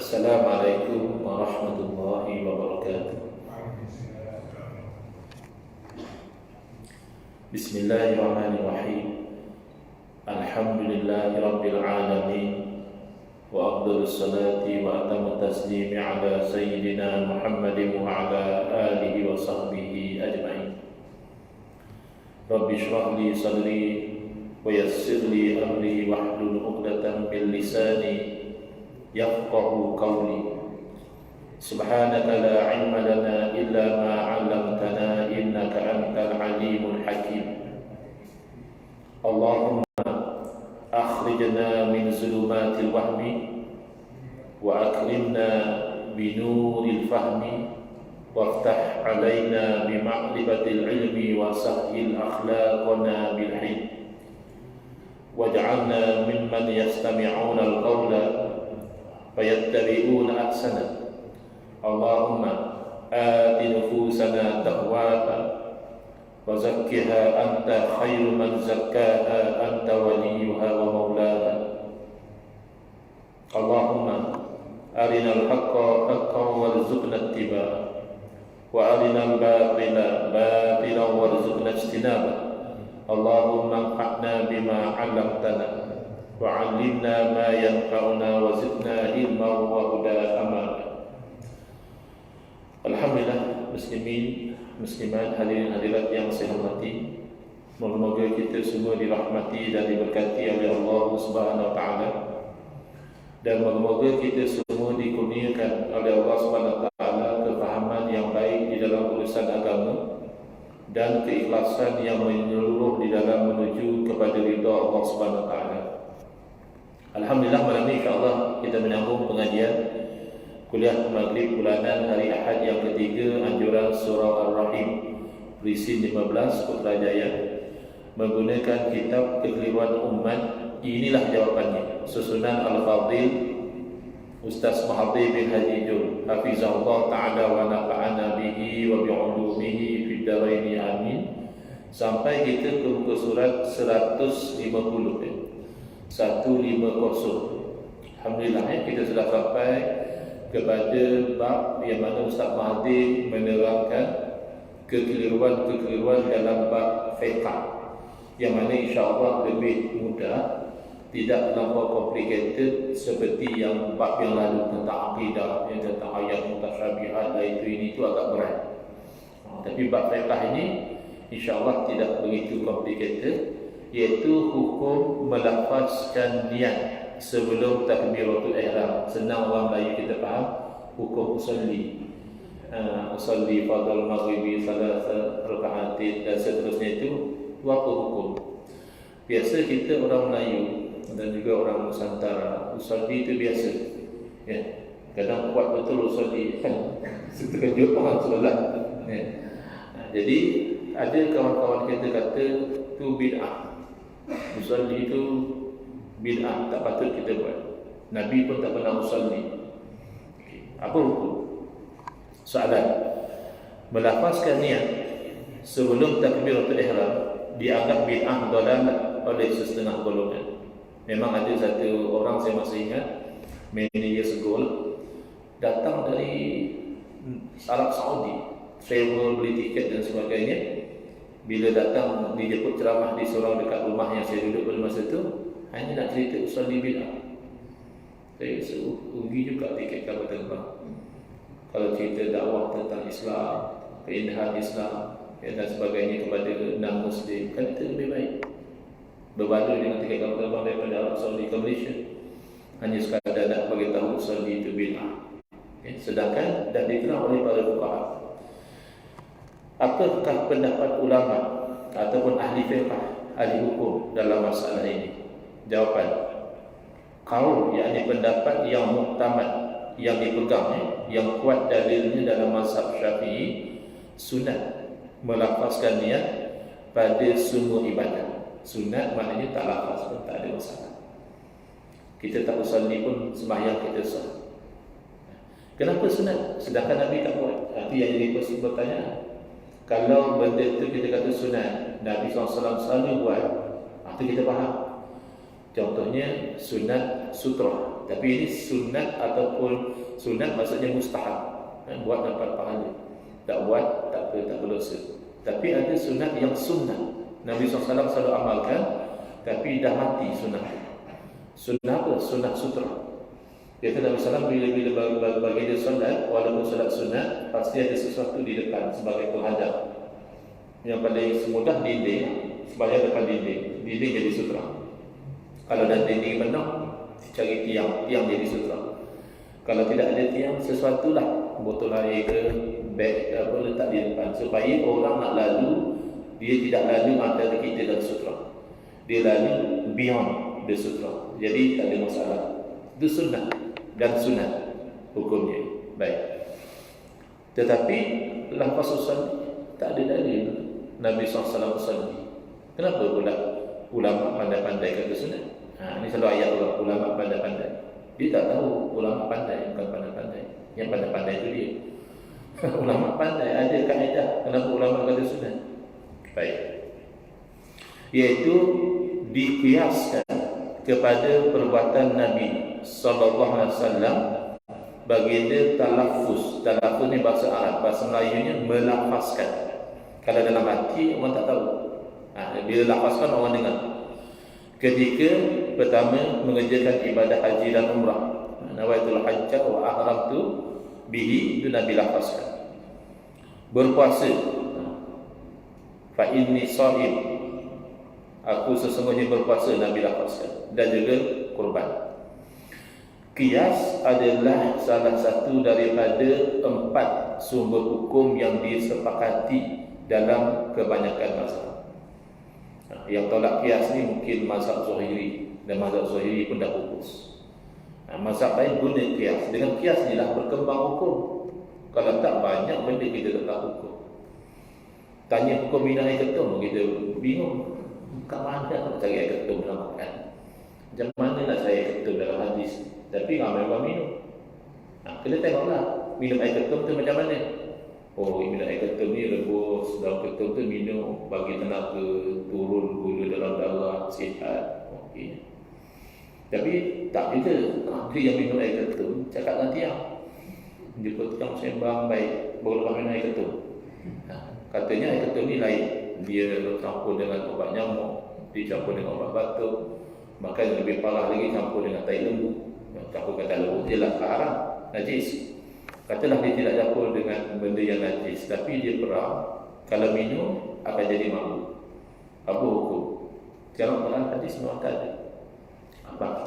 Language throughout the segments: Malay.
Assalamualaikum warahmatullahi wabarakatuh. Bismillahirrahmanirrahim. Alhamdulillahi rabbil alamin. Wa afdhalus salati wa atamut taslimi ala sayyidina Muhammadin wa ala alihi wa sahbihi ajma'in. Rabbi shrah li sadri wa yassir li amri wahlul 'uqdatam min lisani yafqahu qawli. Subhanaka la ilma lana illa ma 'allamtana innaka antal alimul hakim. Allahumma akhrijna min zulumatil wahmi wa akrimna binuril fahmi waftah alaina bima'rifatil ilmi wa sahhil akhlaqana bil hilm waj'alna mimman yastami'una al-qawla fayattabi'una ahsana. Allahumma ati nufusana taqwaha wa zakkiha anta khairu man zakkaha anta waliyuha wa maulaha. Allahumma arinal haqqa haqqan warzuqna ittiba'ah wa arinal batila batilan warzuqna ijtinabah. Allahumma anfa'na bima 'allamtana wa 'allimna ma yanfa'una wa zidna ilman wa huda amal. Alhamdulillah, muslimin, muslimat, hadirin hadirat yang saya hormati. Moga-moga kita semua dirahmati dan diberkati oleh Allah Subhanahu wa taala. Dan moga-moga kita semua dikurniakan oleh Allah Subhanahu wa taala kefahaman yang baik di dalam urusan agama dan keikhlasan yang menyeluruh di dalam menuju kepada ridha Allah Subhanahu wa taala. Alhamdulillah, malam ini insya-Allah kita menyambung pengajian kuliah Maghrib bulanan hari Ahad yang ketiga anjuran surah Ar-Rahim berisi 15 Putrajaya menggunakan kitab Kekeliruan Umat. Inilah jawapannya, susunan Al-Fadhil Ustaz Mahathir bin Haji Jul hafizahullah ta'ala wa nafa'ana bihi wa bi'ulumihi fid dharain amin, sampai kita ke muka surat 150. Alhamdulillah, kita sudah sampai kepada bab yang mana Ustaz Mahathir menerangkan kekeliruan-kekeliruan dalam bab fiqh, yang mana insya-Allah lebih mudah, tidak terlalu complicated seperti yang bab yang lalu tentang akidah, yang tentang ayat mutasyabihat dan itu agak berat. Tapi bab fiqh ini insya-Allah tidak begitu complicated, iaitu hukum melafazkan niat sebelum takbiratul ihram. Senang orang Melayu kita faham hukum usolli, usolli fardhu maghribi salasa raka'atin dan seterusnya. Itu apa hukum? Biasa kita orang Melayu dan juga orang Nusantara usolli itu biasa, ya. Kadang kuat betul usolli, terkejut orang solat, ya. Jadi ada kawan-kawan kita kata itu bid'ah, usolli itu bid'ah, tak patut kita buat. Nabi pun tak pernah usolli. Apa hukum? Soalan, melafazkan niat sebelum takbiratul ihram dianggap bid'ah dalalah oleh setengah golongan. Memang ada satu orang, saya masih ingat, many years ago, datang dari Arab Saudi, travel, beli tiket dan sebagainya. Bila datang dijemput ceramah di seorang dekat rumah yang saya duduk pada masa itu, hanya nak cerita usolli bid'ah. Saya rugi juga tiket kapal terbang. Kalau cerita dakwah tentang Islam, keindahan Islam dan sebagainya kepada non-Muslim, kan itu lebih baik berbanding dengan tiket kapal terbang daripada Arab Saudi ke Malaysia. Hanya sekadar nak bagi tahu usolli itu bid'ah. Sedangkan dah diterang oleh para fuqaha. Apakah pendapat ulama ataupun ahli fiqh, ahli hukum dalam masalah ini? Jawapan, qaul, yakni pendapat yang muktamad, yang dipegang, yang kuat dalilnya dalam mazhab Syafi'i, sunat melafazkan niat pada semua ibadah. Sunat maknanya tak lafaz pun tak ada masalah. Kita tak usolli pun sembahyang kita sah. Kenapa sunat sedangkan Nabi tak buat? Itu yang jadi pertanyaan. Kalau benda itu kita kata sunat, Nabi SAW selalu buat, itu kita faham. Contohnya sunat sutra. Tapi ini sunat ataupun sunat maksudnya mustahab, buat dapat pahala. Tak buat tak berdosa. Tapi ada sunat yang sunnah Nabi SAW selalu amalkan, tapi dah mati sunnah. Sunnah apa? Sunnah sutra. Iaitu Nabi SAW bila bagi dia solat, walaupun solat sunat, pasti ada sesuatu di depan sebagai penghadap. Yang paling semudah dinding, sembahyang depan dinding jadi sutra. Kalau dah dinding penuh, cari tiang jadi sutra. Kalau tidak ada tiang, sesuatulah, botol air ke, beg ke apa, letak di depan, supaya orang nak lalu, dia tidak lalu antara kita dan sutra, dia lalu beyond the sutra. Jadi tak ada masalah. Itu sunnah dan sunat hukumnya. Baik. Tetapi lafaz usalli tak ada dalil Nabi SAW usalli. Kenapa pula ulama pandai-pandai kata sunat? Ini selalu ayat ulama pandai-pandai. Dia tak tahu ulama pandai, bukan pandai-pandai. Yang pandai-pandai itu dia. Ulama pandai, ada kaedah kenapa ulama kata sunat. Baik. Iaitu dikiaskan kepada perbuatan Nabi sallallahu alaihi wasallam baginda talaffuz. Talaffuz ni bahasa Arab, bahasa Melayunya melafazkan. Kalau dalam hati orang tak tahu. Bila lafazkan orang dengar. Ketika pertama mengerjakan ibadah haji dan umrah, nawaitul hajjah wa ahramtu bihi, itu Nabi lafazkan. Berpuasa, fa inni shaim, aku sesungguhnya berpuasa, Nabi lafazkan. Dan juga kurban. Qiyas adalah salah satu daripada 4 sumber hukum yang disepakati dalam kebanyakan mazhab. Yang tolak qiyas ni mungkin mazhab Zuhairi, dan mazhab Zuhairi pun dah pupus. Mazhab lain guna qiyas. Dengan qiyas ni lah berkembang hukum. Kalau tak, banyak benda kita tak tahu hukum. Tanya hukum minum air ketum, kita bingung. Kat mana nak cari air ketum dalam makan? Macam mana nak cari air ketum dalam hadis? Tapi ramai orang minum. Kena tengoklah minum air ketum tu macam mana. Oh, minum air ketum ni rebus daun ketum tu minum, bagi tenaga, turun gula dalam darah, sihat. Okey. Tapi tak juga. Dia yang minum air ketum cakap dengan tiang, jumpa tukang sembang baik, baru lepas minum air ketum. Katanya air ketum ni lain. Dia campur dengan obat nyamuk, dicampur dengan obat batuk, bahkan lebih parah lagi campur dengan tai lembu. Campur kata lembu dia lah haram, najis. Katalah dia tidak campur dengan benda yang najis, tapi dia perang, kalau minum akan jadi mabuk. Apa hukum? Dalam Quran hadis memang tak ada.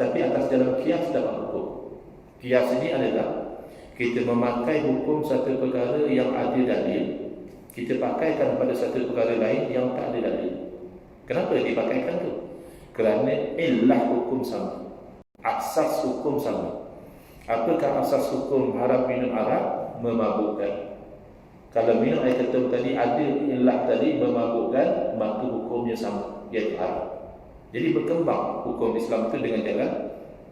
Tapi atas dalam qiyas dapat hukum. Qiyas ini adalah kita memakai hukum satu perkara yang ada dalil, kita pakaikan pada satu perkara lain yang tak ada dalil. Kenapa dipakaikan tu? Kerana illah hukum sama, asas hukum sama. Apakah asas hukum haram minum arak? Memabukkan. Kalau minum air ketum tadi ada illah tadi memabukkan, maka hukumnya sama, iaitu haram. Jadi berkembang hukum Islam itu dengan jalan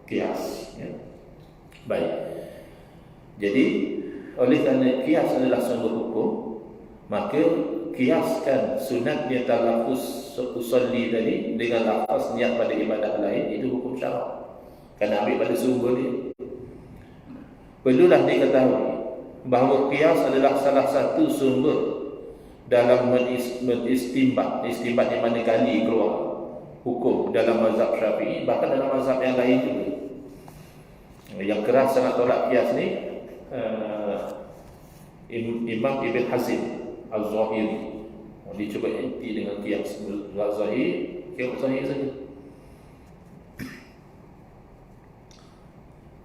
qiyas, ya. Baik. Jadi oleh kerana qiyas adalah sumber hukum, maka qiyaskan sunatnya talaffuz usalli tadi dengan lafaz niat pada ibadah lain, itu hukum syarak. Kerana ambil pada sumber dia. Perlulah diketahui bahawa qiyas adalah salah satu sumber dalam menistimbat. Istimbat yang mana gali keluar hukum dalam mazhab Syafi'i, bahkan dalam mazhab yang lain juga. Yang keras sangat tolak qiyas ni Imam Ibn Hazm Al-Zahiri. Dia cuba anti dengan qiyas Al-Zahiri, qiyas Zahiri saja.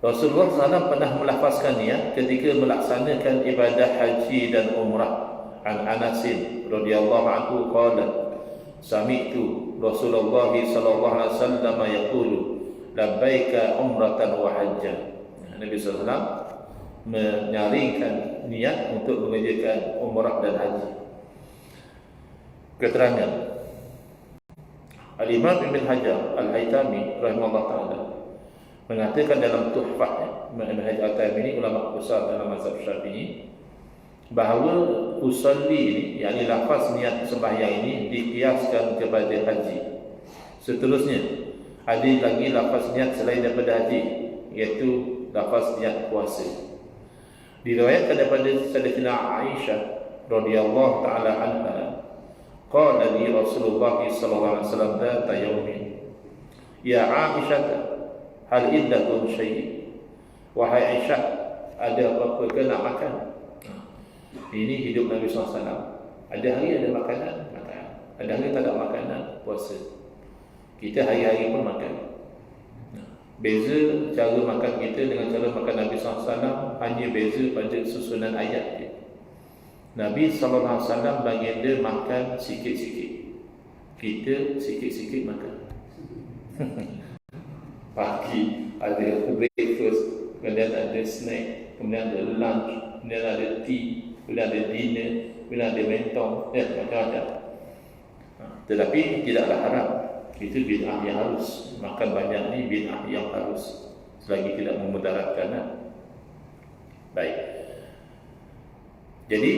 Rasulullah SAW pernah melafazkan niat ketika melaksanakan ibadah haji dan umrah. An Anasin radhiyallahu anhu qala sami'tu Rasulullah sallallahu alaihi wasallam yaqulu labbaika umratan wa hajjan. Nabi SAW menyaringkan niat untuk mengerjakan umrah dan haji. Keterangan Al-Imam Ibn Hajar Al-Haytami rahimahullah ta'ala mengatakan dalam Tuhfah, Ibn Hajar Al-Haytami ini ulama besar dalam mazhab Syafi'i, bahawa usalli ini, yakni lafaz niat sembahyang ini dikiaskan kepada haji. Seterusnya ada lagi lafaz niat selain daripada haji, iaitu lafaz niat puasa. Diriwayatkan daripada Sayyidatina Aisyah radhiyallahu taala anha, qala li Rasulullah sallallahu alaihi wasallam dzata yaumin, ya Aisyah, hal indakum syai'? Wahai Aisyah, ada apa-apa ke nak makan? Ini hidup Nabi SAW. Ada hari ada makanan, makan. Ada hari tak ada makanan, puasa. Kita hari-hari pun makan. Beza cara makan kita dengan cara makan Nabi SAW hanya beza pada susunan ayat dia. Nabi SAW baginda makan sikit-sikit, kita sikit-sikit makan. Pagi ada breakfast, kemudian ada snack, kemudian ada lunch, kemudian ada tea, kemudian ada dinner, kemudian ada mentong, macam-macam. Tetapi tidaklah haram. Itu bid'ah yang harus. Makan banyak ni bid'ah yang harus, selagi tidak memudaratkan. Baik. Jadi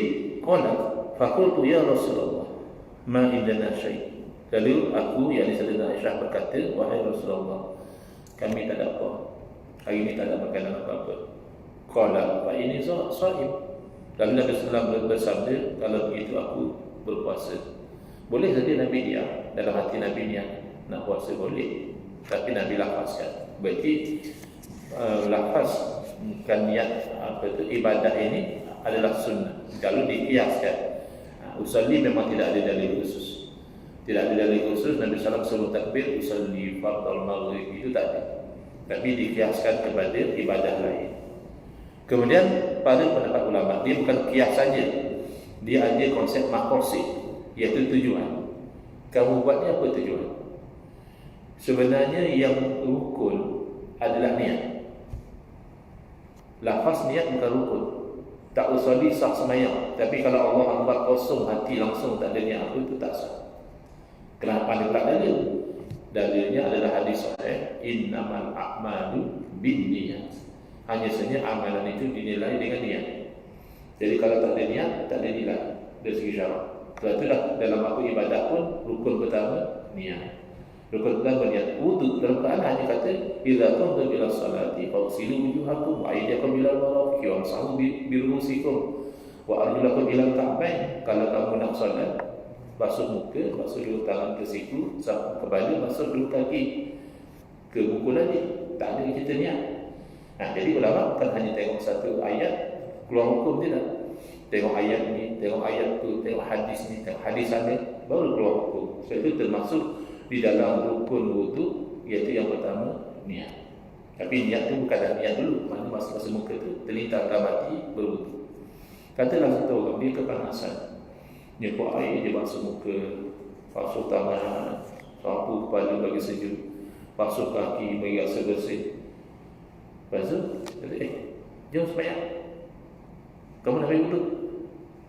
qala faqultu ya Rasulullah ma indana syai'. Lalu aku, yakni Sayyidatina Aisyah, berkata, wahai Rasulullah, kami tak ada apa. Hari ini tak ada makanan apa-apa. Qala fa ini shaim. Lalu Nabi sallallahu bersabda, kalau begitu aku berpuasa. Boleh saja Nabi diam, dalam hati Nabi niat nak puasa boleh, tapi Nabi lafazkan. Berarti lafazkan niat ibadah ini adalah sunnah. Kalau dikiaskan, usalli memang tidak ada dalil khusus. Tidak ada dalil khusus Nabi SAW sebelum takbir usalli fardal maghrib, itu tak ada. Tapi dikiaskan kepada ibadah lain. Kemudian pada pendapat ulama, dia bukan kias saja, dia ada konsep makosid, iaitu tujuan. Kamu buatnya apa tujuan? Sebenarnya yang rukun adalah niat. Lafaz niat bukan rukun. Tak usalli sah semayang, tapi kalau Allah Akbar kosong hati langsung tak ada niat apa, itu tak sah. Kenapa dia tak dalil? Dalilnya adalah hadis sahih, innamal a'malu binniyat. Hanya saja amalan itu dinilai dengan niat. Jadi kalau tak ada niat, tak ada nilai dari segi syarak. Sebab itulah dalam aku ibadah pun rukun pertama niat. Rukun pertama niat. Wudu dalam Quran hanya kata idza qumtum ila sholati faghsilu wujuhakum wa aydiyakum ila al-marafiq wamsahu bi ru'usikum wa arjulakum ila al-ka'bayn. Kalau kamu nak solat, basuh muka, basuh dua tangan ke siku, sampai kepala, basuh dua kaki ke buku lagi. Tak ada kita niat. Jadi ulama bukan hanya tengok satu ayat keluar hukum, tidak. Tengok ayat ni, tengok ayat tu, tengok hadis ni, tengok hadis sana, baru keluar hukum. Sebab itu termasuk di dalam rukun wudu, iaitu yang pertama niat. Tapi niat tu bukan niat dulu, mana masa-masa muka tu terlintas dalam hati berwudu. Katalah satu orang dia kepanasan, nyepuk air, dia basuh muka, basuh tangan, sapu kepala bagi sejuk, basuh kaki bagi rasa bersih. Lepas tu, jom sembahyang. Kamu nak pergi wudu?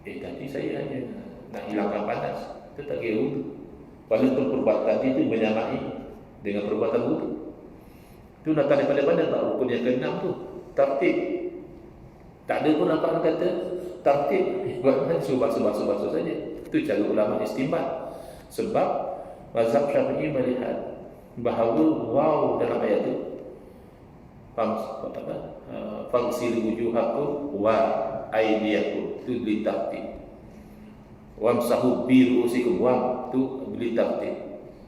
Tadi saya hanya nak hilangkan panas. Itu tak kira wudu. Walaupun perbuatan itu menyamai dengan perbuatan wudu. Itu nak daripada mana tak rukun yang ke-6 tu? Tartib. Tak ada pun apa kata tartib. Buat mana suruh basuh saja. Itu cara ulama istimbat. Sebab mazhab Syafi'i melihat bahawa waw dalam ayat itu fagsilu wujuhakum wa aydiyakum, itu litartib. Wamsahu bi ru'usikum, wa tu litartib.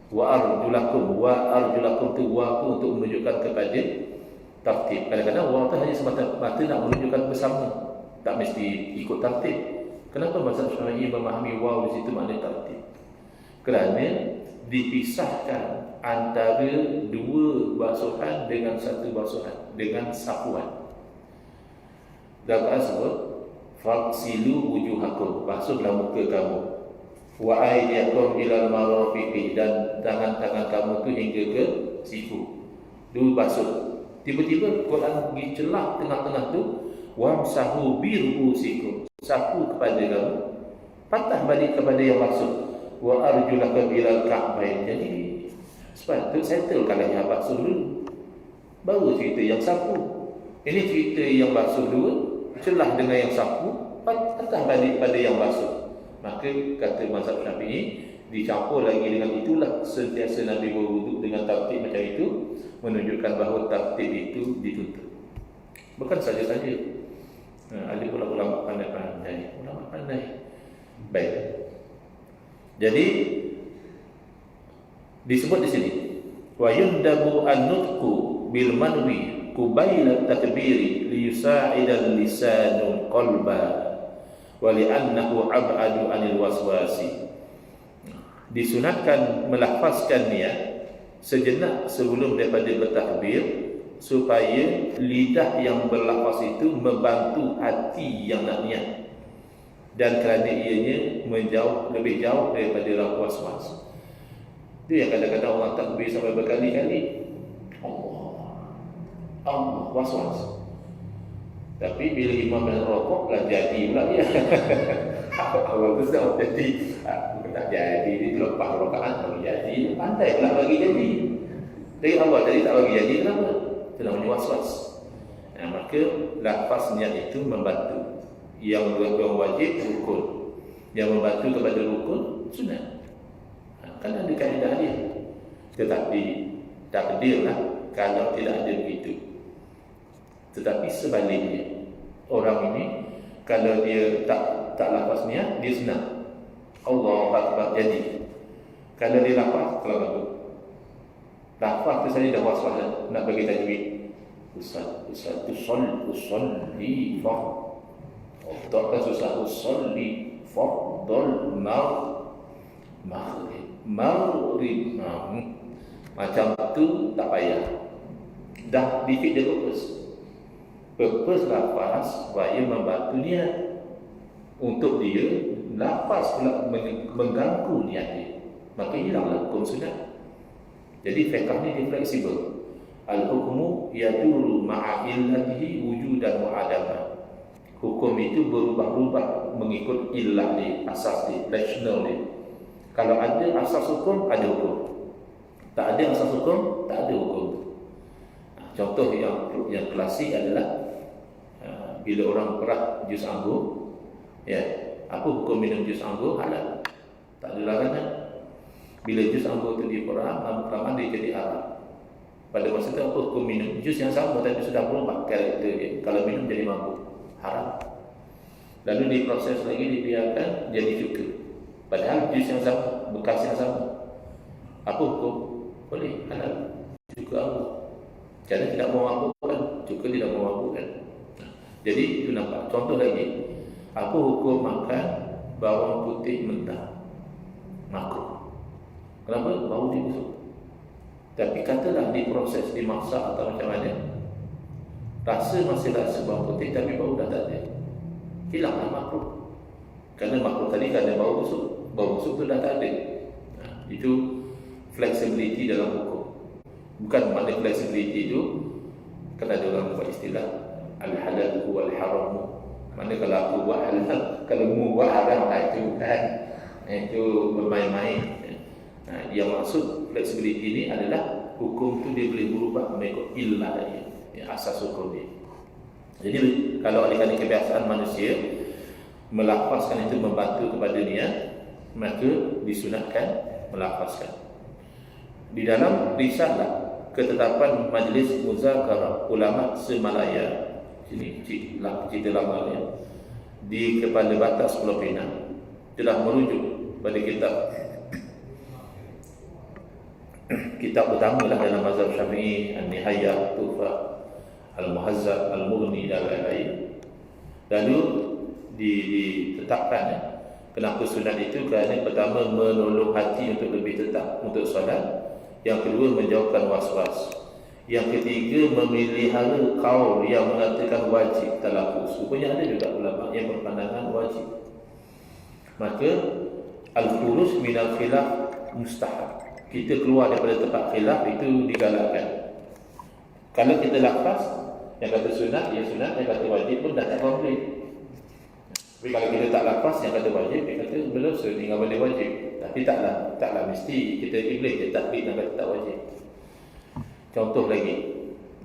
Wa arjulakum tu wa tu untuk menunjukkan kepada tartib. Kadang-kadang wa tu hanya semata-mata nak menunjukkan bersama, tak mesti ikut tartib. Kenapa mazhab Syafi'i memahami wa di situ makna tartib? Kerana dipisahkan antara dua basuhan dengan satu basuhan, dengan sapuan. Dalam Quran sebut fagsilu wujuhakum, basuhlah muka kamu, wa aydiyakum ilal marafiqi, dan tangan-tangan kamu tu hingga ke siku. Dua basuh. Tiba-tiba Quran pergi celah tengah-tengah tu, wamsahu bi ru'usikum, sapu kepada kamu, patah balik kepada yang basuh, wa arjulakum ilal ka'bayn. Jadi sebab tu settlekanlah yang basuh dulu, baru cerita yang sapu. Ini cerita yang basuh dulu, celah dengan yang sapu, patah balik pada yang basuh. Maka kata mazhab Syafi'i, dicampur lagi dengan itulah sentiasa Nabi berwuduk dengan tertib macam itu, menunjukkan bahawa tertib itu dituntut. Bukan saja-saja. Ada pula ulama pandai-pandai. Baik. Jadi disebut di sini wa yundabu an-nutqu bil manwi qubayla takbiri li yusa'ida al-lisanu qalba wa li'annahu ab'adu 'anil waswasi. Disunatkan melafazkan niat sejenak sebelum daripada bertakbir supaya lidah yang berlafaz itu membantu hati yang nak niat, dan kerana ianya lebih jauh daripada was-was. Itu yang kadang-kadang orang takbir sampai berkali-kali Allah was-was. Tapi bila imam dan rokok lah jadi pula dia. Awal tu sudah jadi, bukan tak jadi, dia lepas rokaan bagi jadi, pandai pula bagi jadi. Dari awal tadi tak bagi jadi, kenapa? Itu namanya was-was. Maka lafaz niat itu membantu. Yang wajib rukun, yang membantu kepada rukun sunat. Kan ada kaedah dia. Tetapi takdirlah kalau tidak ada begitu. Tetapi sebaliknya, orang ini kalau dia tak lafaz niat, dia sunat. Allahu Akbar jadi. Kalau dia lafaz, kalau bagus. Lafaz tu saja dah was-was nak bagi tajwid. Ustaz usolli tak kan susah usolli fardul maghrib macam tu tak payah, dah defeat the purpose lafaz supaya membantu niat. Untuk dia lafaz pula mengganggu niat dia, maka hilanglah hukum sunat. Jadi fiqh ni dia fleksibel. Al-hukmu yaduru ma'a illatihi wujudan wa adaman. Hukum itu berubah-ubah mengikut illah dia, asas dia, rasional dia. Kalau ada asas hukum, ada hukum. Tak ada asas hukum, tak ada hukum. Contoh yang klasik adalah bila orang perah jus anggur, ya, apa hukum minum jus anggur? Halal, tak ada larangan. Bila jus anggur itu diperah, lama-lama dia jadi haram. Pada masa itu apa hukum minum? Jus yang sama tapi sudah berubah karakter dia. Kalau minum jadi mabuk, haram. Lalu diproses lagi, dibiarkan jadi cuka. Padahal jus yang sama, bekas yang sama. Apa hukum? Boleh, halal. Cuka anggur. Cara tidak memabukkan, cuka tidak memabukkan. Jadi itu nampak. Contoh lagi, apa hukum makan bawang putih mentah? Makruh. Kenapa? Bau dia busuk. Tapi katalah diproses, dimasak atau macam mana, rasa masih rasa bawang putih tapi bau dah tak ada, hilanglah makruh. Kerana makruh tadi kerana bau busuk tu dah tak ada. Itu flexibility dalam hukum. Bukan makna flexibility itu, kan ada orang buat istilah al-halal wal haram. Makna kalau aku buat halal, kalau mu buat haram, itu kan, itu bermain-main. Yang maksud flexibility ini adalah hukum tu dia boleh berubah mengikut illah dia, asas hukum dia. Jadi kalau oleh kerana kebiasaan manusia melafazkan itu membantu kepada niat, maka disunatkan melafazkan. Di dalam risalah ketetapan Majlis Muzakarah Ulama Semalaya, ini cerita lama ya, di Kepala Batas Pulau Pinang, telah merujuk pada kitab utama lah dalam mazhab Syafi'i, An-Nihayah, Tuhfah, Al-Muhazzab, Al-Mughni dan lain-lain. Lalu ditetapkan kenapa sunat itu, kerana pertama menolong hati untuk lebih tetap untuk solat, yang kedua menjauhkan was-was, yang ketiga memelihara kaul yang mengatakan wajib talaffuz. Rupanya ada juga ulama yang berpandangan wajib. Maka al-khuruj minal khilaf mustahab, kita keluar daripada tempat khilaf itu digalakkan. Kalau kita lafaz yang kata sunat, ya sunat, yang kata wajib pun dah tak komplain. Tapi kalau kita tak lafaz yang kata wajib, dia kata berdosa, tinggal boleh wajib. Tapi taklah mesti kita boleh je takbir yang kata tak wajib. Contoh lagi,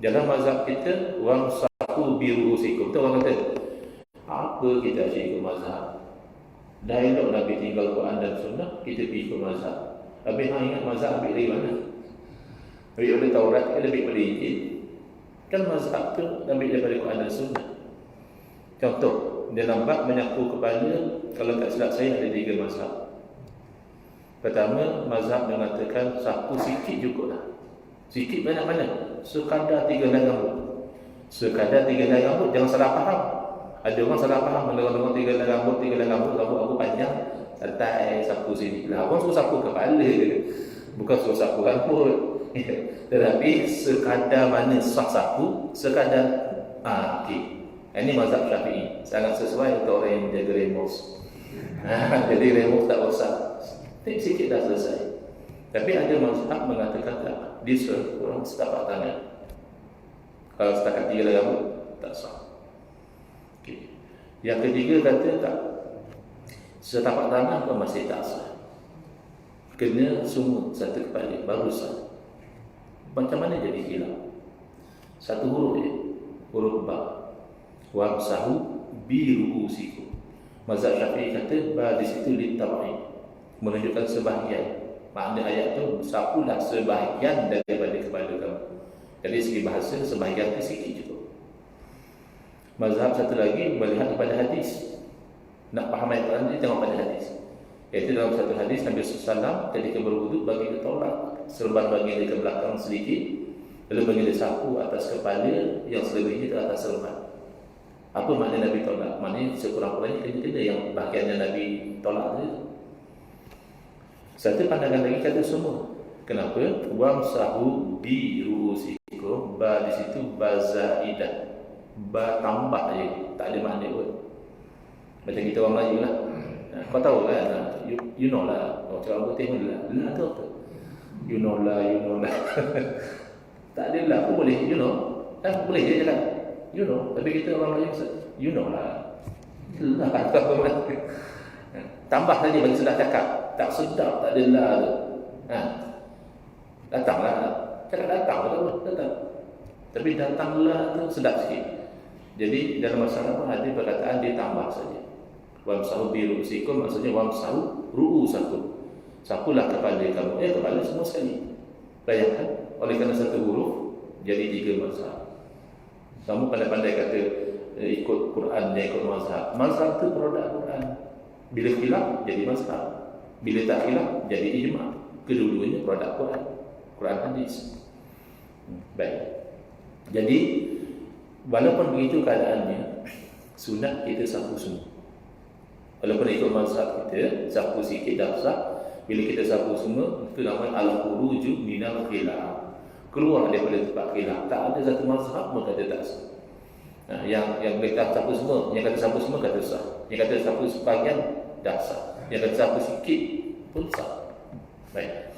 dalam mazhab kita, wang sahu birusikum, tu orang kata, apa kita asyik ke mazhab? Dah elok Nabi tinggal Quran dan Sunnah, kita pergi ikut mazhab. Habis hang ingat mazhab ambil dari mana? Ambil dari Taurat ke lebih daripada Injil? Kan mazhab tu ambil daripada Quran dan Sunnah. Contoh, dia nampak menyapu kepala, kalau tak silap saya ada 3 mazhab. Pertama, mazhab mengatakan sapu sikit cukup lah. Sikit banyak mana? Sekadar 3 helai rambut. Sekadar 3 helai rambut, jangan salah faham. Ada orang salah faham, dengar-dengar 3 helai rambut, 3 helai rambut aku panjang, santai sapu sini. Lah, orang suruh sapu kepala, bukan suruh sapu rambut. Tetapi sekadar mana sah sapu, sekadar okey. Ini mazhab Syafi'i, sangat sesuai untuk orang yang menjaga remus. Jadi remus tak usah, sikit dah selesai. Tapi ada mazhab mengatakan tak, dia orang setapak tangan. Kalau setakat 3 helai rambut, tak sah. Okay. Yang ketiga kata tak, setapak tangan pun masih tak sah. Kena semua satu kepala, baru sah. Macam mana jadi hilaf? Satu huruf je, huruf ba. Wamsahu bi ru'usikum. Mazhab Syafi'i kata ba di situ litabai, menunjukkan sebahagian. Makna ayat tu sapulah sebahagian daripada kepala kamu. Jadi segi bahasa sebahagian tu sikit cukup. Mazhab satu lagi melihat kepada hadis. Nak faham ayat Quran ni tengok pada hadis. Iaitu dalam satu hadis Nabi SAW ketika berwuduk bagi dia tolak serban bagi dia ke belakang sedikit, lalu bagi dia sapu atas kepala, yang selebihnya ke atas serban. Apa makna Nabi tolak? Maknanya sekurang-kurangnya kena yang bahagiannya Nabi tolak tu. Satu pandangan lagi kata semua. Kenapa? Wamsahu bi ru'usikum, ba di situ ba zaidah. Ba tambah je, tak ada makna pun. Macam kita orang Melayu lah. Kau tahu lah, you know lah. Orang putih pun lah. Lah tu apa? You know lah. Tak ada lah, aku boleh, you know. Boleh je cakap, you know. Tapi kita orang Melayu, you know lah. Lah, tak apa lah. Tambah saja bagi sedap cakap. Tak sedap, tak ada lah tu. Datanglah. Cakap datang, datang. Tapi datanglah tu sedap sikit. Jadi dalam masalah pun ada perkataan dia tambah saja. Wamsahu bi ru'usikum, maksudnya wamsahu ru'usakum. Sapulah kepala kamu. Kepala semua sekali. Bayangkan, oleh kerana satu huruf jadi 3 mazhab. Kamu pandai-pandai kata ikut Quran, dia ikut mazhab. Mazhab tu produk Quran. Bila khilaf jadi mazhab. Bila tak khilaf jadi ijma'. Kedua-duanya produk Quran. Quran hadis. Baik. Jadi walaupun begitu keadaannya, sunat kita sapu semua. Walaupun ikut mazhab kita, sapu sikit dah sah. Bila kita sapu semua, itu namanya al-khuruju minal khilaf. Keluar daripada tempat khilaf. Tak ada satu mazhab pun kata tak sah. Yang kata sapu semua, yang kata sapu semua kata sah. Yang kata sapu sebahagian dah sah. Yang kata sapu sikit pun sah. Baik.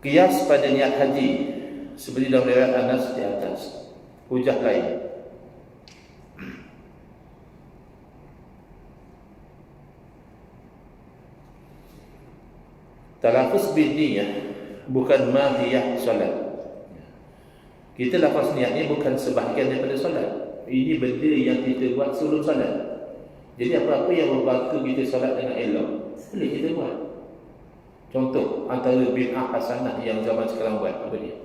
Qiyas pada niat haji seperti dalam riwayat Anas di atas. Hujah lain. Talafuz bidniyah bukan mahiyah solat. Kita lafaz niat ni bukan sebahagian daripada solat. Ini benda yang kita buat sebelum solat. Jadi apa-apa yang membantu kita solat dengan elok, boleh kita buat. Contoh, antara bid'ah hasanah yang zaman sekarang buat, apa dia?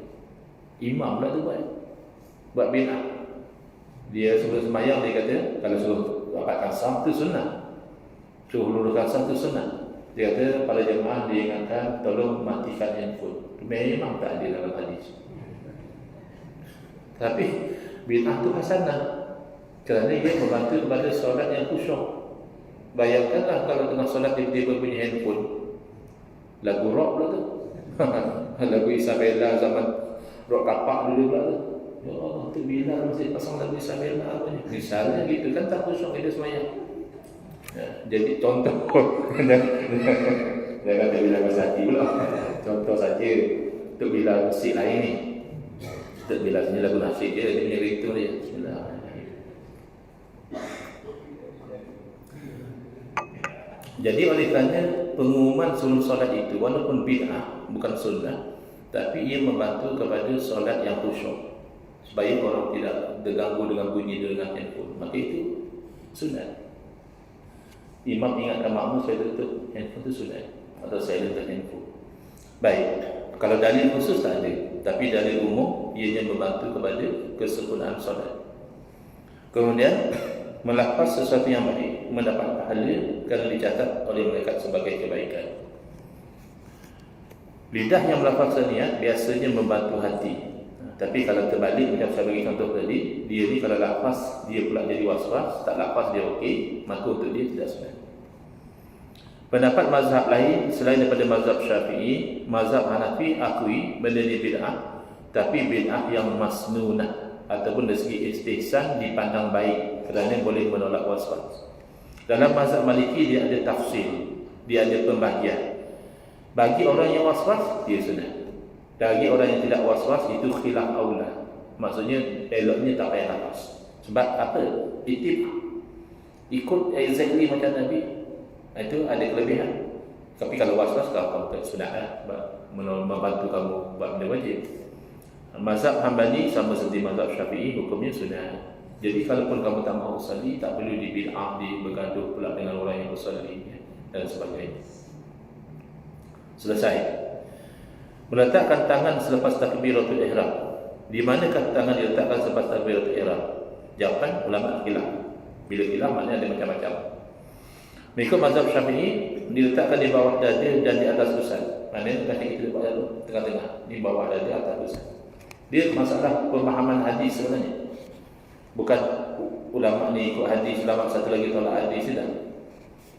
Imam pula tu buat bid'ah. Dia sebelum sembahyang dia kata, kalau suruh rapatkan saf tu sunnah. Suruh luruskan saf tu sunnah. Dia kata pada jemaah dia ingatkan tolong matikan handphone. Memang tak ada dalam hadis. Tapi bid'ah tu hasanah kerana ia membantu kepada solat yang khusyuk. Bayangkanlah kalau tengah solat dia berbunyi handphone, lagu rock pula tu. Lagu Isabella zaman rock kapak dulu pula tu. Ya Allah, tu bila masih pasang lagu Isabella apa ni? Misalnya gitu kan, tak khusyuk kita semayang. Jadi contoh jangan kata bila masih pula. Contoh saja untuk bila musik lain ni. Untuk bila sini lagu nasyid dia punya ritme dia. Bismillahirrahmanirrahim. Jadi oleh kerana pengumuman sebelum solat itu walaupun bid'ah, bukan sunnah, tapi ia membantu kepada solat yang khusyuk supaya orang tidak terganggu dengan bunyi dengan handphone. Maka itu sunnah. Imam ingatkan makmum saya tutup handphone. itu sunnah atau silent handphone. Baik, kalau dalil khusus tak ada, tapi dalil umum ianya membantu kepada kesempurnaan solat. Kemudian melafaz sesuatu yang baik mendapat pahala kerana dicatat oleh malaikat sebagai kebaikan. Lidah yang melafazkan niat biasanya membantu hati. Tapi kalau terbalik, macam saya bagi contoh tadi, dia ni kalau lafaz dia pula jadi was-was, tak lafaz dia okey, maka untuk dia tidak sunat. Pendapat mazhab lain selain daripada mazhab Syafi'i, mazhab Hanafi akui benda ni bid'ah, tapi bid'ah yang masnunah ataupun dari segi istihsan dipandang baik kerana boleh menolak was-was. Dalam mazhab Maliki dia ada tafsir, dia ada pembahagian. Bagi orang yang was-was dia sunat. Bagi orang yang tidak was-was itu khilaf aula. Maksudnya eloknya tak payah nafas. Sebab apa? Itibah. Ikut exactly macam Nabi. Itu ada kelebihan. Tapi kalau was-was kamu tak sunat membantu kamu buat benda wajib. Mazhab Hambali sama seperti mazhab Syafi'i, hukumnya sunat. Jadi kalaupun kamu tak mahu usalli, tak perlu dibid'ah, bergaduh pula dengan orang yang usalli dan sebagainya. Selesai. Meletakkan tangan selepas takbiratul ihram. Di manakah tangan diletakkan selepas takbiratul ihram? Jawapan ulama khilaf. Bila khilaf maknanya ada macam-macam. Mengikut mazhab Syafi'i, diletakkan di bawah dada dan di atas pusat. Maknanya kaki kita letak dulu tengah-tengah, di bawah dada atas pusat. Dia masalah pemahaman hadis sebenarnya. Bukan ulama ni ikut hadis, ulama satu lagi tolak hadis, tidak.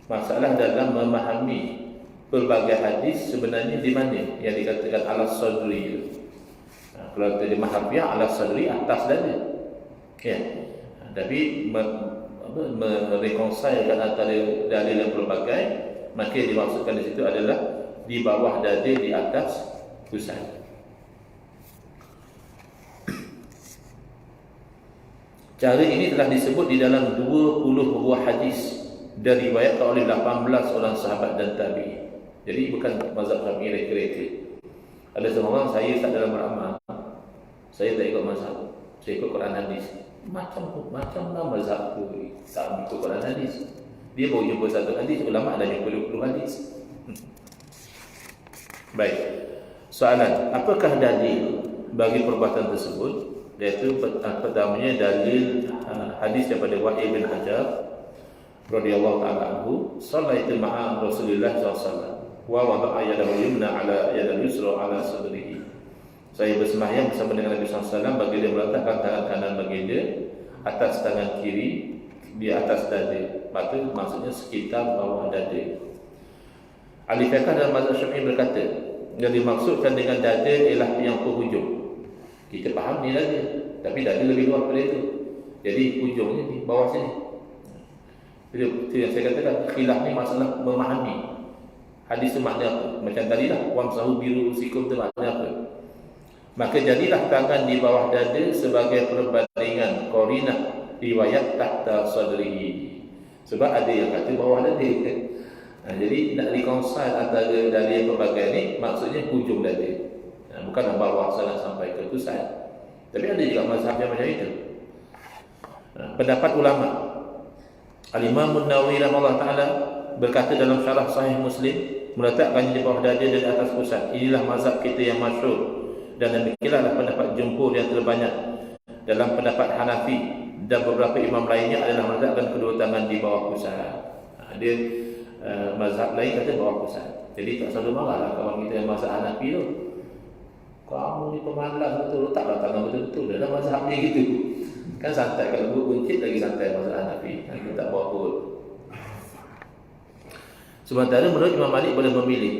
Masalah dalam memahami pelbagai hadis sebenarnya di mana yang dikatakan ala sadri. Kalau terjemah harfiah ala sadri, atas dada. Ya. Tapi merekonsilkan antara dalil yang pelbagai, maka yang dimaksudkan di situ adalah di bawah dada, di atas pusat. Cara ini telah disebut di dalam 20 buah hadis dan diriwayatkan oleh 18 orang sahabat dan tabi'in. Jadi bukan mazhab Syafi'i reka-reka. Ada seorang, saya tak dalam beramal, saya tak ikut mazhab, saya ikut Quran hadis. Macam lah mazhab tu, tak ikut Quran hadis. Dia baru jumpa satu hadis, ulama dah jumpa 20 hadis. Baik. Soalan, apakah dalil bagi perbuatan tersebut? Iaitu pertamanya dalil hadis daripada Wahid bin Hajar radhiyallahu taala anhu, "Shallaitu ma'a Rasulillah sallallahu alaihi wasallam wa wada'a yadahu yumna ala yadil yusra ala sadrihi." Saya bersembahyang bersama dengan Nabi sallallahu alaihi wasallam, baginda meletakkan tangan kanan baginda atas tangan kiri di atas dada. Maksudnya sekitar bawah dada. Ahli fiqh dalam mazhab Syafi'i berkata, yang dimaksudkan dengan dada ialah yang penghujung. Kita faham ni dada, tapi dada lebih luas daripada itu. Jadi hujungnya di bawah sini. Itu yang saya katakan, khilaf ni masalah memahami hadis itu makna apa. Macam tadi lah, wamsahu biru usikum itu makna apa. Maka jadilah tangan di bawah dada sebagai perbandingan qarinah riwayat tahta sadrihi. Sebab ada yang kata bawah dada. Jadi nak reconcile antara dalil pelbagai ni, maksudnya hujung dada, bukanlah bawah sangat sampai ke pusat. Tapi ada juga mazhab yang macam itu. Pendapat ulama, Al-Imam An-Nawawi rahimahullah taala berkata dalam syarah Sahih Muslim, meletakkannya di bawah dada dan di atas pusat. Inilah mazhab kita yang masyhur dan demikianlah pendapat jumhur yang terbanyak. Dalam pendapat Hanafi dan beberapa imam lainnya adalah meletakkan kedua tangan di bawah pusat. Dia mazhab lain kata bawah pusat. Jadi tak selalu marahlah kawan kita yang mazhab Hanafi tu. Kamu ni pemalas betul, letaklah tangan betul-betul. Dalam mazhab ni gitu. Kan santai, kalau buncit lagi santai mazhab Hanafi. Kita tak bawa pun. Sementara menurut Imam Malik boleh memilih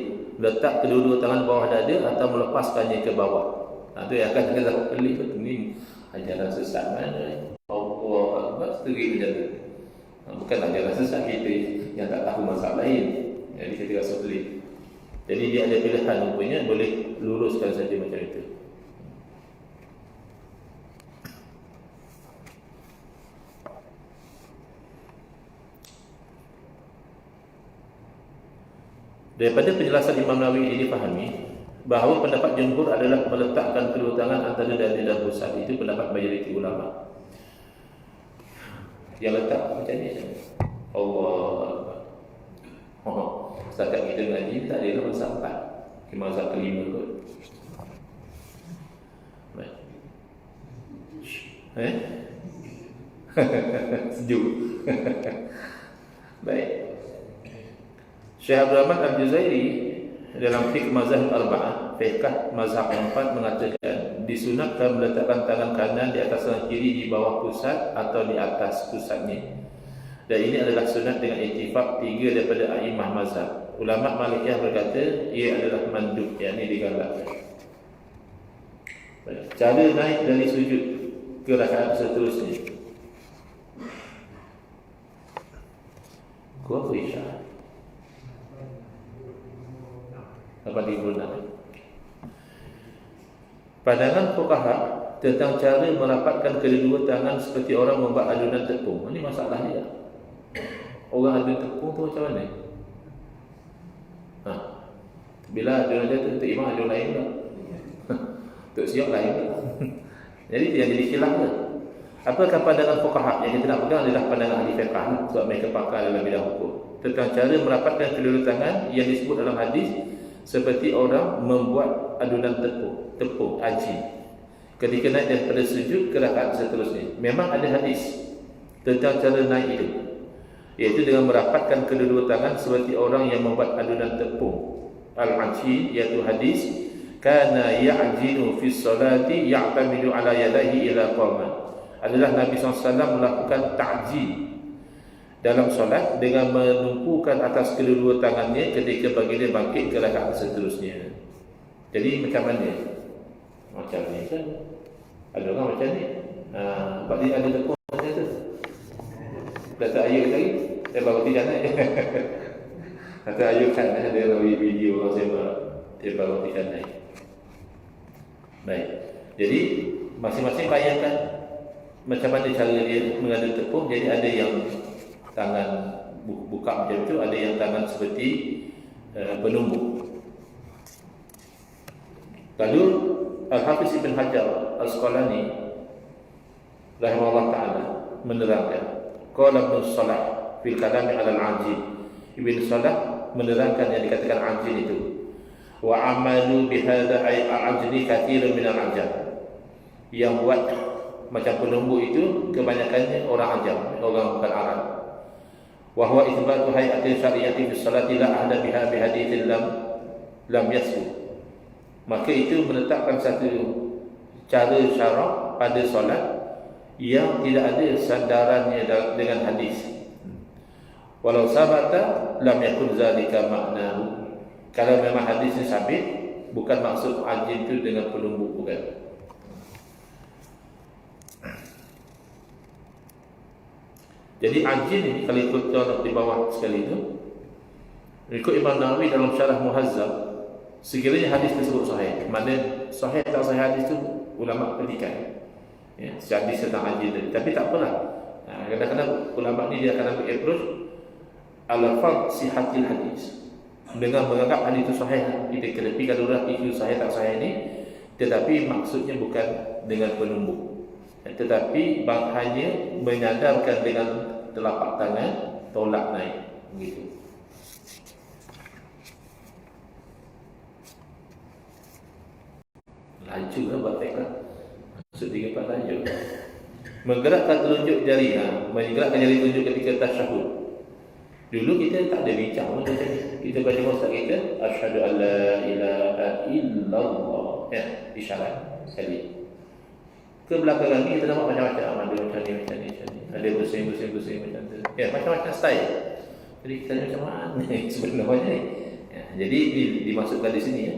letak kedua-dua tangan bawah dada atau melepaskannya ke bawah. Itu yang akan kita pelik betul ni. Ajaran sesat mana? Allah Akbar, seteri macam tu. Bukan ajaran sesat kita yang tak tahu mazhab lain. Jadi kita rasa pelik. Jadi dia ada pilihan rupanya, boleh luruskan saja macam itu. Daripada penjelasan Imam Nawawi ini difahami bahawa pendapat jumhur adalah meletakkan kedua tangan antara dada dan pusat. Itu pendapat majoriti ulama. Yang letak macam ni. Allah. Setakat kita ngaji tak ada mazhab 4, mazhab kelima kot. Baik. Sejuk. Baik. Syekh Abdul Rahman Al-Jazairi dalam fiqh mazhab arba'ah, fiqh mazhab 4 mengatakan disunatkan meletakkan tangan kanan di atas tangan kiri di bawah pusat atau di atas pusatnya. Dan ini adalah sunat dengan ittifaq 3 daripada a'imah mazhab. Ulama Malikiyah berkata ia adalah mandub, yakni digalakkan. Cara naik dari sujud ke rakaat seterusnya. Gua apa isyak? 8.6. Pandangan fuqaha tentang cara merapatkan kedua tangan seperti orang membuat adunan tepung. Ini masalah dia. Orang adunan tepung tu macam mana? Bila adunan dia tu untuk imam adunan lain pula. Untuk siap lain pula. Jadi yang jadi khilaf ke? Apakah pandangan fuqaha? Yang kita nak pegang adalah pandangan ahli fiqh, sebab mereka pakar dalam bidang hukum. Tentang cara merapatkan kedua tangan yang disebut dalam hadis seperti orang membuat adunan tepung, ajin, ketika naik daripada sujud ke rakaat seterusnya. Memang ada hadis tentang cara naik itu, iaitu dengan merapatkan kedua tangan seperti orang yang membuat adunan tepung. Al-ajin, iaitu hadis kana ya'jinu fi sholati ya'tamidu ala yadayhi ila qama. Adalah Nabi SAW melakukan ta'jin dalam solat dengan menumpukan atas kedua tangannya ketika baginda bangkit ke rakaat seterusnya. Jadi macam mana? Macam ni kan? Ada orang macam ni. Sebab dia ada tepung macam tu. Kata ayuh tadi, saya baru tidak naik. Kata ayuh kan ada video orang sembah, dia baru tidak naik. Baik. Jadi masing-masing bayangkan macam mana cara dia mengadu tepung. Jadi ada yang tangan buka macam tu, ada yang tangan seperti penumbuk. Lalu Al-Hafiz Ibn Hajar Al-Asqalani rahimahullah ta'ala menerangkan, qala Ibn Salah fil kalami ala al-ajin. Ibn Salah menerangkan yang dikatakan ajin itu, wa amalu bihadha ay al-ajni kathirun min al-ajam. Yang buat macam penumbuk itu kebanyakannya orang ajam, orang bukan Arab. Wa huwa itsbatu hay'ati syari'ati fi sholati la ahda biha bi haditsin lam yasbu. Maka itu menetapkan satu cara syarak pada solat yang tidak ada sandarannya dengan hadis. Walau sabata lam yakun zalika maknahu. Kalau memang hadisnya sabit, bukan maksud ajin itu dengan penumbuk, bukan. Jadi ajin ini kalau ikut di bawah sekali itu, ikut Imam Nawawi dalam syarah Muhazzab, sekiranya hadis tersebut sahih, mana sahih atau sahih hadis itu ulama petikan, ya, hadis tentang ajin tadi. Tapi tak apalah. Kadang-kadang ulama ni dia akan ambil approach al-fard sihatil hadis, dengan menganggap hadis itu sahih. Kita kedepi kalau isu sahih tak sahih ni, tetapi maksudnya bukan dengan penumbuk, tetapi hanya menyandarkan dengan telapak tangan, tolak naik, begitu. Laju lah buat tekad. Maksud 3-4 laju. Menggerakkan telunjuk jari, menggerakkan jari telunjuk ketika tasyahud. Dulu kita tak ada bincang macam ni. Kita baca ustaz kita, asyhadu an la ilaha illallah, ya, isyarat sekali. Kebelakangan ni kita nampak macam-macam, ada macam ni, ada bersin macam tu, ya, macam-macam style. Jadi kita macam mana sebenarnya ni, ya, jadi dimasukkan di sini, ya.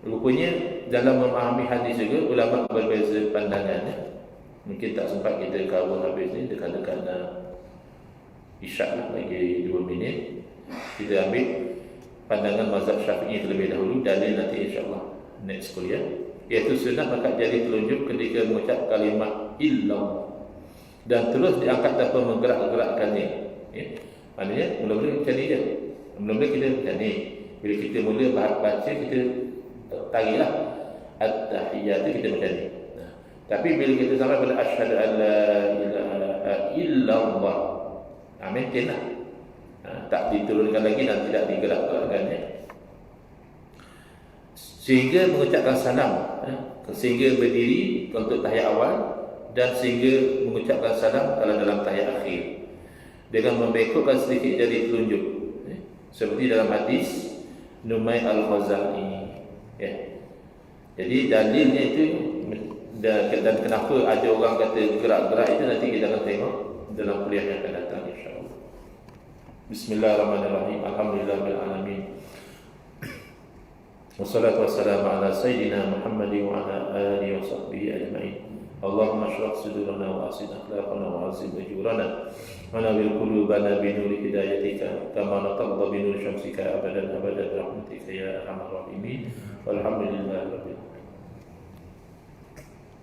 Rupanya dalam memahami hadis juga ulama berbeza pandangannya. Mungkin tak sempat kita cover habis ni, dekat-dekat isyak lah, lagi 2 minit. Kita ambil pandangan mazhab Syafi'i terlebih dahulu, dalil nanti insya-Allah next kuliah, iaitu sunnah angkat jari telunjuk ketika mengucap kalimat illallah dan terus diangkat tanpa menggerak-gerakkannya, ya. Maknanya mula-mula macam ni je. Mula-mula kita macam ni. Bila kita mula baca, kita tarilah at-tahiyyatu, kita macam ni. Tapi bila kita sampai pada asyhadu an la ilaha illallah, maintain lah. tak diturunkan lagi dan tidak digerak-gerakkan, ya. Sehingga mengucapkan salam, sehingga berdiri untuk tahiyat awal dan sehingga mengucapkan salam kalau dalam tahiyat akhir dengan membekukkan sedikit jari telunjuk, seperti dalam hadis Numay Al-Khazai, ya. Jadi dalilnya itu, dan kenapa ada orang kata gerak-gerak itu nanti kita akan tengok dalam kuliah yang akan datang, insya-Allah. Bismillahirrahmanirrahim. Alhamdulillahirabbil alamin. Wassalatu wassalamu ala sayyidina Muhammadin wa ala alihi wa sahbihi ajma'in. Allahumma shrah sudurana wa asid akhlaqana wa azim ujurana wa nawwir qulubana bi nuri hidayatika kama nataqda bi nuri syamsika abadan abadan rahmatika ya arhamar rahimin. Walhamdulillah.